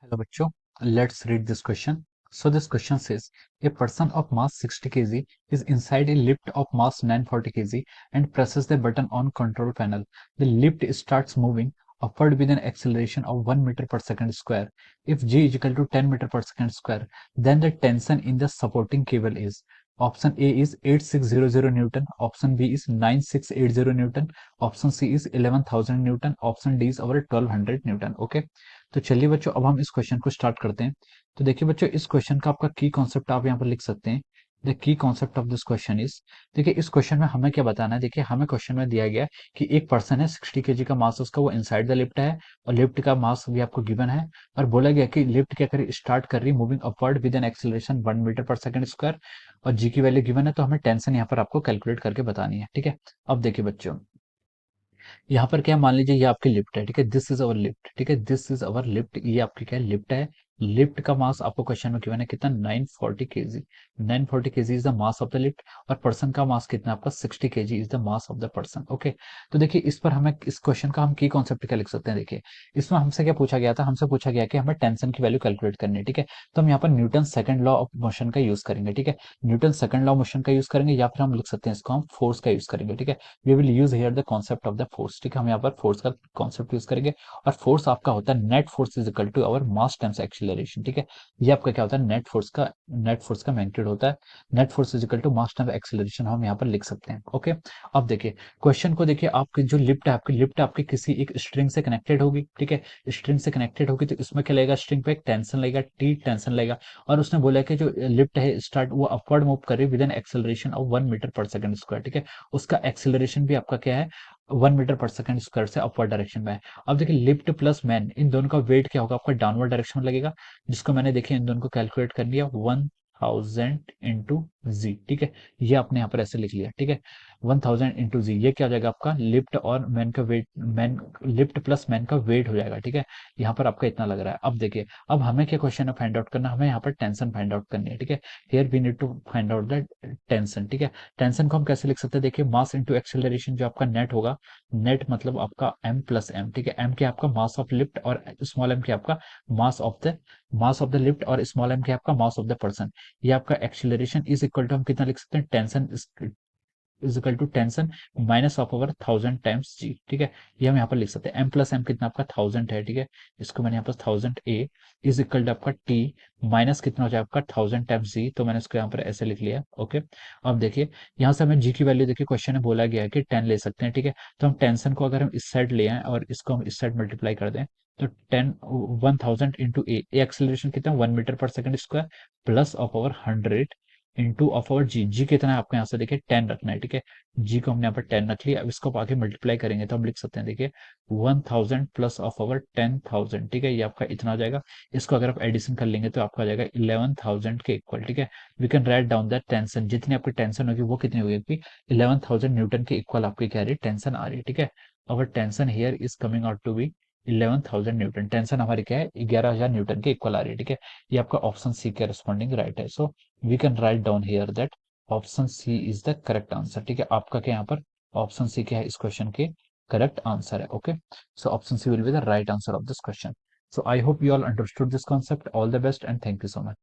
Hello bachcho, let's read this question. So this question says, a person of mass 60 kg is inside a lift of mass 940 kg and presses the button on control panel. The lift starts moving upward with an acceleration of 1 meter per second square. If g is equal to 10 meter per second square, then the tension in the supporting cable is. Option A is 8600 Newton, option B is 9680 Newton, option C is 11,000 Newton, option D is over 1200 Newton. Okay. तो चलिए बच्चों अब हम इस question को start करते हैं। तो देखिए बच्चों इस क्वेश्चन का आपका की कॉन्सेप्ट आप यहाँ पर लिख सकते हैं। The key concept of this question is, देखिए इस क्वेश्चन में हमें क्या बताना है। देखिए हमें क्वेश्चन में दिया गया है कि एक पर्सन है 60 केजी का मास उसका, वो इनसाइड द लिफ्ट है और लिफ्ट का मास भी आपको गिवन है और बोला गया कि लिफ्ट क्या करी, स्टार्ट कर रही moving upward with an acceleration 1 meter पर सेकंड स्क्वायर और जी की वैल्यू गिवन है, तो हमें टेंशन यहाँ पर आपको कैलकुलेट करके बतानी है। ठीक है, अब देखिए बच्चों यहाँ पर क्या मान लीजिए ये आपकी लिफ्ट है। ठीक है, दिस इज अवर लिफ्ट। ठीक है, दिस इज अवर लिफ्ट, ये आपकी क्या है, लिफ्ट है। लिफ्ट का मास आपको क्वेश्चन में गिवन है कितना, 940 KG. 940 KG is the mass of the lift और पर्सन का मास कितना आपका 60 KG is the mass of the person. Okay, तो देखिए इस पर हमें इस क्वेश्चन का हम की कॉन्सेप्ट क्या लिख सकते हैं। देखिए इसमें हमसे क्या पूछा गया था, हमसे पूछा गया कि हमें टेंशन की वैल्यू कैलकुलेट करनी है। ठीक है, तो हम यहाँ पर Newton second law of motion का यूज करेंगे। ठीक है, Newton second law of motion का यूज करेंगे या फिर हम लिख सकते हैं इसको हम फोर्स का यूज करेंगे। ठीक है, we will use here the concept of the force. ठीक है, हम यहाँ पर फोर्स का कॉन्सेप्ट यूज करेंगे और फोर्स आपका होता है net force is equal to our mass times acceleration. ठीक है, ये आपका क्या होता है, नेट फोर्स का मैग्नीट्यूड होता है। Net force is equal to mass times acceleration हम यहाँ पर लिख सकते हैं। ओके, अब देखिए क्वेश्चन को देखिए, आपकी जो लिफ्ट है आपकी किसी एक स्ट्रिंग से कनेक्टेड होगी। ठीक है, स्ट्रिंग से कनेक्टेड होगी तो इसमें क्या लगेगा, स्ट्रिंग पे एक टेंशन लगेगा, टी टेंशन लगेगा और उसने बोला कि जो लिफ्ट है स्टार्ट वो अपवर्ड मूव करे with an acceleration of 1 meter पर सेकंड स्क्वायर। ठीक है, उसका एक्सेलरेशन भी आपका क्या है, 1 मीटर पर सेकंड स्क्वायर से अपवर्ड डायरेक्शन में है। अब देखिए लिफ्ट प्लस मैन, इन दोनों का वेट क्या होगा आपका, डाउनवर्ड डायरेक्शन में लगेगा, जिसको मैंने देखिए इन दोनों को कैलकुलेट कर लिया 1000 इंटू जी। ठीक है, ये आपने यहाँ पर ऐसे लिख लिया। ठीक है, 1000 इंटू जी, ये क्या हो जाएगा आपका लिफ्ट और मैन का weight, man lift plus man का वेट हो जाएगा। ठीक है, यहाँ पर आपका इतना लग रहा है। अब देखिए अब हमें क्या क्वेश्चन है फाइंड आउट करना, हमें यहाँ पर टेंशन फाइंड आउट करनी है। ठीक है, here we need to find out the tension. ठीक है, टेंशन को हम कैसे लिख सकते हैं, देखिए मास इंटू एक्सेलरेशन जो आपका नेट होगा, नेट मतलब आपका m प्लस एम। ठीक है, m क्या आपका मास ऑफ लिफ्ट और स्मॉल m क्या आपका मास ऑफ द लिफ्ट और स्मॉल m क्या आपका मास ऑफ द पर्सन। ये आपका एक्सेलरेशन इज इक्वल टू हम कितना लिख सकते हैं, tension is equal to tension minus of over 1000 times g. ठीक है, ये हम यहाँ पर लिख सकते हैं, m प्लस एम कितना आपका 1000 है। ठीक है, इसको मैंने यहाँ पर 1000 a इज इक्वल टू आपका t माइनस कितना हो जाएगा आपका 1000 टाइम्स जी, तो मैंने इसको यहाँ पर ऐसे लिख लिया। ओके, अब देखिए यहाँ से हमें जी की वैल्यू, देखिए क्वेश्चन में बोला गया है कि 10 ले सकते हैं। ठीक है, तो हम टेंशन को अगर हम इस साइड ले आए और इसको हम इस साइड मल्टीप्लाई कर दें तो 1000 इंटू ए, एक्सेलरेशन कितना 1 मीटर पर second square plus of over 100 into of over g. G कितना है आपको यहाँ से देखिए 10 रखना है। ठीक है, जी को हमने यहाँ पर 10 रख लिया। अब इसको आगे मल्टीप्लाई करेंगे तो हम लिख सकते हैं, देखिए 1000 प्लस ऑफ ओवर 10,000। ठीक है, ये आपका इतना हो जाएगा। इसको अगर आप एडिशन कर लेंगे तो आपका आ जाएगा 11,000 के इक्वल। ठीक है, we can write down that tension, जितनी आपकी टेंशन होगी वो कितनी होगी आपकी 11,000 न्यूटन के इक्वल आपकी क्या आ रही है, टेंशन आ रही है। ठीक है, our tension here is coming out to be 11,000 newton. Tension हमारी क्या है, 11,000 न्यूटन के इक्वल आ रही है। ठीक है, ये आपका ऑप्शन सी के रिस्पॉन्डिंग राइट है। So we can write down here that option C is the correct answer. ठीक है, आपका क्या यहाँ पर ऑप्शन सी क्या है इस क्वेश्चन के करेक्ट आंसर है। Okay, so option C will be the right answer of this question. So I hope you all understood this concept. All the best and thank you so much.